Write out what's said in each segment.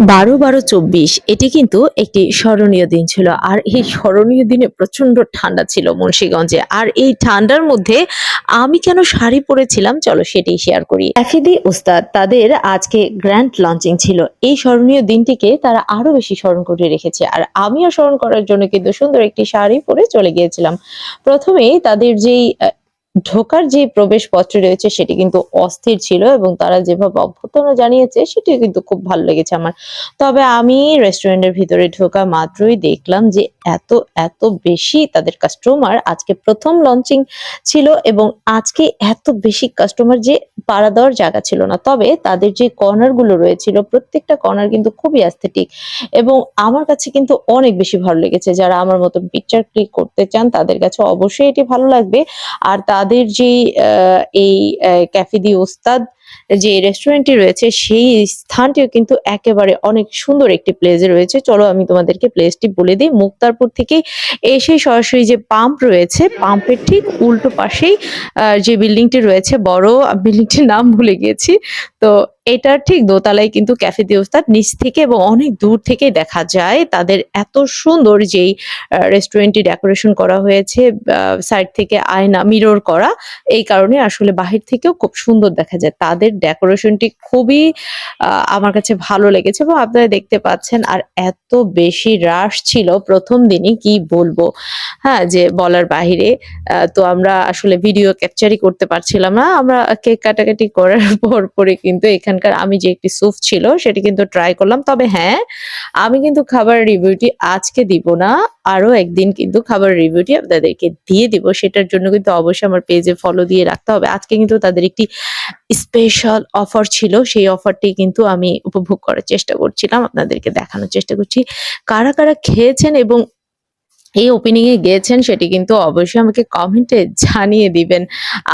12-12-24 এটি কিন্তু একটি স্মরণীয় দিন ছিল। আর এই স্মরণীয় দিনে প্রচন্ড ঠান্ডা ছিল মুন্সিগঞ্জে। আর এই ঠান্ডার মধ্যে আমি কেন শাড়ি পরেছিলাম চলো সেটাই শেয়ার করি। এফিদি উস্তাদ তাদের আজকে গ্র্যান্ড লঞ্চিং ছিল। এই স্মরণীয় দিনটিকে তারা আরো বেশি স্মরণ করে রেখেছে। আর আমিও স্মরণ করার জন্য কিন্তু সুন্দর একটি শাড়ি পরে চলে গিয়েছিলাম। প্রথমেই তাদের যেই ঢোকার যে প্রবেশপত্র রয়েছে সেটি কিন্তু অস্থির ছিল এবং তারা যেভাবে অভ্যর্থনা জানিয়েছে সেটি কিন্তু খুব ভালো লেগেছে আমার। তবে আমি রেস্টুরেন্টের ভিতরে ঢোকা মাত্রই দেখলাম যে এত এত বেশি তাদের কাস্টমার, আজকে প্রথম লঞ্চিং ছিল এবং আজকে এত বেশি কাস্টমার যে পাড়া দেওয়ার জায়গা ছিল না। তবে তাদের যে কর্নার গুলো রয়েছিল প্রত্যেকটা কর্নার কিন্তু খুবই অ্যাস্থেটিক এবং আমার কাছে কিন্তু অনেক বেশি ভালো লেগেছে। যারা আমার মতো পিকচার ক্লিক করতে চান তাদের কাছে অবশ্যই এটি ভালো লাগবে। আর তাদের যেই এই ক্যাফে দি ওস্তাদ যে রেস্টুরেন্টটি রয়েছে সেই স্থানটিও কিন্তু একেবারে অনেক সুন্দর একটি প্লেসে রয়েছে। চলো আমি তোমাদেরকে প্লেসটি বলে দিই। মুক্তারপুর থেকে এসে সরাসরি যে পাম্প রয়েছে পাম্পের ঠিক উল্টো পাশেই যে বিল্ডিংটি রয়েছে, বড় বিল্ডিংটির নাম ভুলে গিয়েছি। তো এটার ঠিক দোতলায় কিন্তু ক্যাফে দি ওস্তাদ, নিচ থেকে এবং অনেক দূর থেকে দেখা যায় তাদের এত সুন্দর যেই রেস্টুরেন্টটি ডেকোরেশন করা হয়েছে, সাইড থেকে আয়না মিরর করা, এই কারণে আসলে বাহির থেকেও খুব সুন্দর দেখা যায়। তাদের ডেকোরেশনটি খুবই আমার কাছে ভালো লেগেছে এবং আপনারা দেখতে পাচ্ছেন। আর এত বেশি রাশ ছিল প্রথম দিনই কি বলবো, হ্যাঁ, যে বলার বাহিরে। তো আমরা আসলে ভিডিও ক্যাপচারই করতে পারছিলাম না। আমরা কেক কাটাকাটি করার পরে কিন্তু এখানকার আমি যে একটি স্যুপ ছিল সেটি কিন্তু ট্রাই করলাম। তবে হ্যাঁ, আমি কিন্তু খাবার রিভিউটি আজকে দিব না, আরো একদিন কিন্তু খাবার রিভিউটি আপনাদেরকে দিয়ে দিব। সেটার জন্য কিন্তু অবশ্যই আমার পেজে ফলো দিয়ে রাখতে হবে। আজকে কিন্তু তাদের একটি স্পেশাল অফার ছিল, সেই অফারটি কিন্তু আমি উপভোগ করার চেষ্টা করছিলাম, আপনাদেরকে দেখানোর চেষ্টা করছি। কারা কারা খেয়েছেন এবং এই ওপেনিং এ গিয়েছেন সেটি কিন্তু অবশ্যই আমাকে কমেন্টে জানিয়ে দিবেন।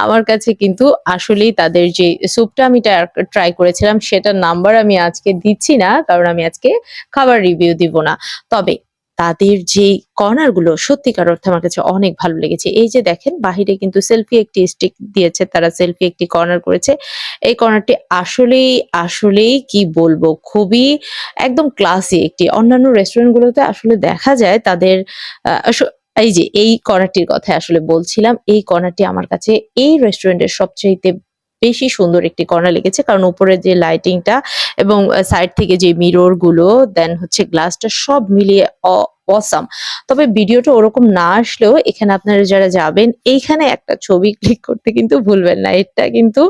আমার কাছে কিন্তু আসলেই তাদের যে স্যুপটা আমি ট্রাই করেছিলাম সেটার নাম্বার আমি আজকে দিচ্ছি না, কারণ আমি আজকে খাবার রিভিউ দিব না। তবে তাদের যে কর্নার গুলো সত্যিকার অর্থে আমার কাছে অনেক ভালো লেগেছে। এই যে দেখেন বাহিরে কিন্তু সেলফি একটি স্টিক দিয়েছে, তারা সেলফি একটি কর্নার করেছে। এই কর্নারটি আসলেই আসলেই কি বলবো, খুবই একদম ক্লাসি একটি। অন্যান্য রেস্টুরেন্ট গুলোতে আসলে দেখা যায় তাদের এই যে এই কর্নারটির কথা আসলে বলছিলাম, এই কর্নারটি আমার কাছে এই রেস্টুরেন্টের সবচাইতে বেশি সুন্দর একটি কর্নার লেগেছে। কারণ উপরে যে লাইটিংটা এবং সাইড থেকে যে মিরর গুলো, দেন হচ্ছে গ্লাসটা, সব মিলিয়ে অসাম। তবে ভিডিওটা ওরকম না আসলেও এখানে আপনারা যারা যাবেন এইখানে একটা ছবি ক্লিক করতে কিন্তু ভুলবেন না। এটা কিন্তু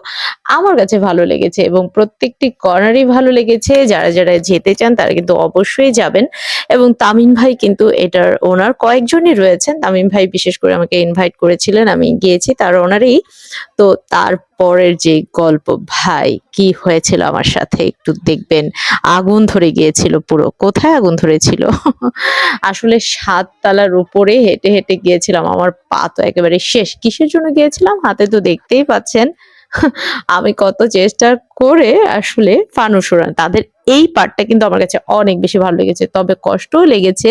আমার কাছে ভালো লেগেছে এবং প্রত্যেকটি কর্নারই ভালো লেগেছে। যারা যারা যেতে চান তারা কিন্তু অবশ্যই যাবেন। এবং তামিম ভাই কিন্তু এটার ওনার, কয়েকজনই রয়েছেন, তামিম ভাই বিশেষ করে আমাকে ইনভাইট করেছিলেন, আমি গিয়েছি তার ওনারেই। তো তারপরের যে গল্প, ভাই কি হয়েছিল আমার সাথে একটু দেখবেন। আগুন ধরে গিয়েছিল পুরো। কোথায় আগুন ধরেছিল আসলে 7 তলার উপরে হেঁটে হেঁটে গিয়েছিলাম, আমার পা তো একেবারে শেষ। কিসের জন্য গিয়েছিলাম হাতে তো দেখতেই পাচ্ছেন। আমি কত চেষ্টা করে আসলে ফানুস ওড়ানো, তাদের এই পার্টটা কিন্তু আমার কাছে অনেক বেশি ভালো লেগেছে। তবে কষ্টও লেগেছে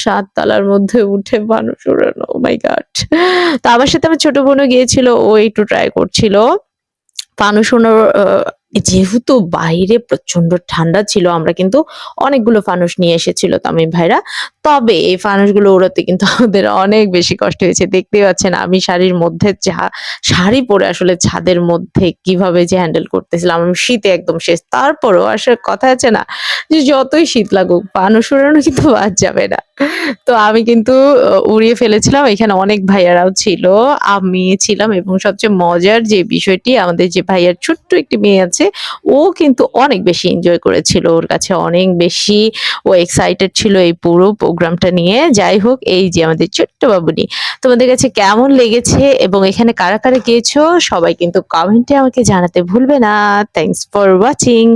7 তলার মধ্যে উঠে ফানুস ওড়ানো। ও মাই গড। তো আমার সাথে আমার ছোট বোনও গিয়েছিল, ও একটু ট্রাই করছিল ফানুস ওড়ানোর। যেহেতু বাইরে প্রচন্ড ঠান্ডা ছিল আমরা কিন্তু অনেকগুলো ফানুস নিয়ে এসেছিল তামিম ভাইরা। তবে এই ফানুসগুলো ওড়াতে কিন্তু আমাদের অনেক বেশি কষ্ট হয়েছে। দেখতেই পাচ্ছেন আমি শাড়ির মধ্যে শাড়ি পরে আসলে ছাদের মধ্যে কিভাবে যে হ্যান্ডেল করতেছিলাম, আমি শীতে একদম শেষ। তারপরও আসলে কথা আছে না যে যতই শীত লাগুক ফানুস ওড়ানো কিন্তু বাদ যাবে না। তো আমি কিন্তু উড়িয়ে ফেলেছিলাম। এখানে অনেক ভাইয়ারাও ছিল, আমি ছিলাম এবং সবচেয়ে মজার যে বিষয়টি, আমাদের যে ভাইয়ার ছোট্ট একটি মেয়ে আছে, ও কিন্তু অনেক বেশি এনজয় করেছিল। ওর কাছে অনেক বেশি ও এক্সাইটেড ছিল এই পুরো প্রোগ্রামটা নিয়ে। যাই হোক, এই যে আমাদের ছোট্ট বাবুনি, তোমাদের কাছে কেমন লেগেছে এবং এখানে কারা কারা গিয়েছো সবাই কিন্তু কমেন্টে আমাকে জানাতে ভুলবে না। Thanks for watching.